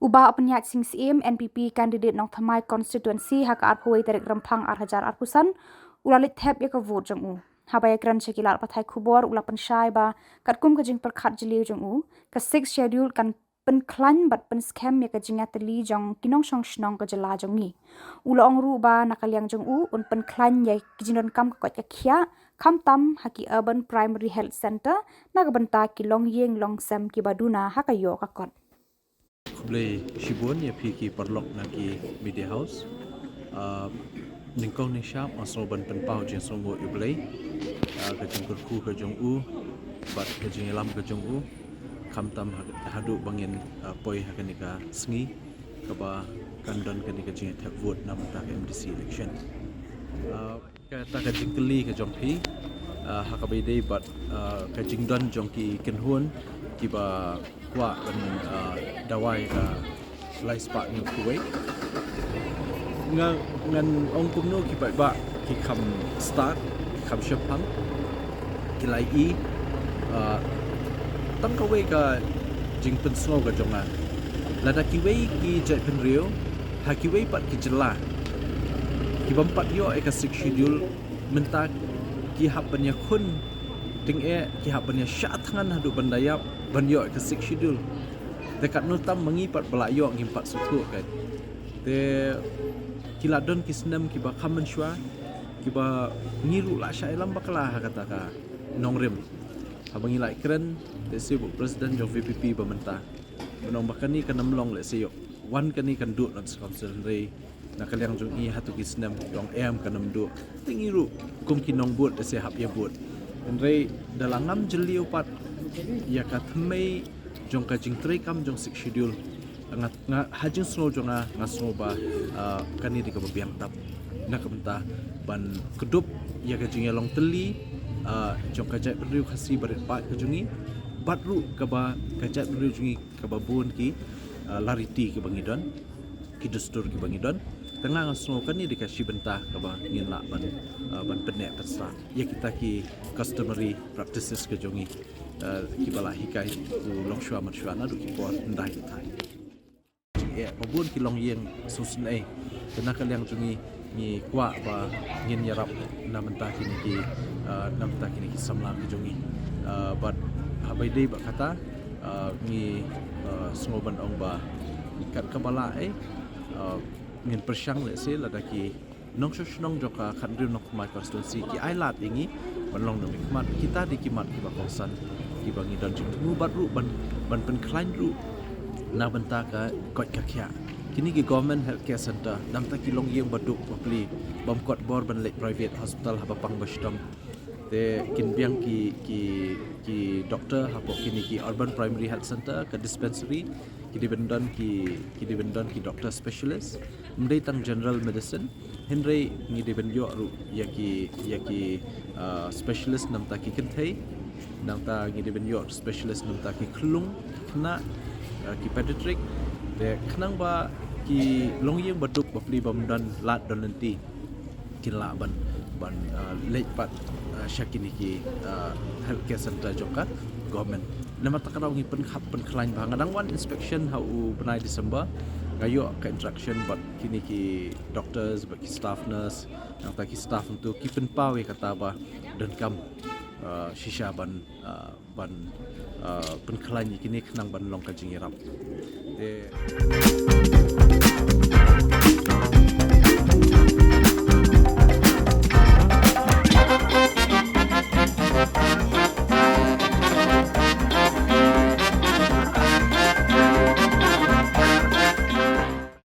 Ubah penyaat sing SYIEM NPP candidate NONGTHYMMAI constituency haka arpoi tarik rempang arhajar arpusan ulalit thep ya ka vote jong u. Habaya kran sekilar pathai Khubor ula pensyai ba katkum kajing perkhat jeliu jong u ka 6 schedule kan penklan bat pen scam ya ka jinga teli jong kinong song shnong ka jela jong ni. Ula ong ru ba nakaliang jong u un penklan ya kijindon kam ka kot ya khia kam tam haki urban primary health center nagabanta ki long yeng long sam ki baduna haka yo ka kot. Boleh Shibun ya pergi perlok nagi media house. Ningkong ni syap masuk ban penpau jeng songo you boleh. Kajeng kerku kajeng u, bat kajeng elam kajeng u. Kamtam hadu bangin poi hakanika sengi kaba kandon kanika jeng tap vote nam tak MDC election. Kata kajeng keli kajeng pi hakabide bat kajeng don jongki kenhun kiba kuat dan dawai lai spark ni kuwait ngan ong kumno ki ba ki kam start kam shapang ki lai i tam ka we ka jing pen snow ka jonga lada ki we ki JAITBYNRIEW ha ki we pat ki jela ki bampat yo ka sik schedule mentak ki hapanya kun ting ki hapanya syatangan hadu bandayap ban yo ka sik schedule dekat nutam mengipat belayo ngimpat suku kan de kiladon kisnam kiba kamen shwa kiba ngiru la syailam bakala kata ka nongrem abangi lai kren de sibuk presiden jong VPP bamenta menong bakani kan namlong le seyok wan kani kan duk not concentrate nak kaliang jong i hatu kisnam jong em kan namdu tingiru kum kinong bot de se hap ya bot andre dalangam jeli upat ya katmei jong kajing tray kam jong sik schedule nga hajing snow jonga nga snow ba kani di ka biang tap nak benta ban kedup ya kajing long teli jong ka JAITBYNRIEW khasi barit pa kajungi batru ka ba ka JAITBYNRIEW jungi ka babun ki lariti ki bangidon ki dustur ki bangidon tengah nga snow kani di ka benta ka ba ngin la ban penek pesta ya kita ki customary practices kajungi ki bala hikai ku long shwa mat shwa na du ki por ndai thai ya babun ki long yeng susun kena kaliang jungi ni kwa ba ngin yarap na mentah kini ki na mentah kini ki Samla ki jungi but habai dei ba kata ni sngoban ong ba kat kabala ngin persyang le se lada ki nong shnong joka khandriu nok mai constituency ki ai lat ingi banlong no mikmat kita di kimat ki ba kosan ki bangi don jing mu batru ban pen klain ru na benta ka kot ka kya kini ki government healthcare center nam ta kilong yeng baduk popli bam kot bor ban lek private hospital haba pang basdom te kin biang ki doctor hapo kini ki urban primary health center ka dispensary ki dibendon ki doctor specialist mdei tang general medicine henry ngi dibenyo ru ya ki specialist nam ta ki kenthei nam ta ngi dibenyo specialist nam ta ki klung kena ki pediatric de khnang ba ki longyeng baduk bapli bamdan lat don nanti kinla ban late pat syakini ki healthcare center joka government nama takaraw ngi pen klain ba ngadang one inspection how benai December gayo ka interaction but kini ki doctors but ki staff nurse yang ta ki staff untuk ki penpawe kata ba dan kam shisha ban pen klain kini khnang ban long ka jingirap de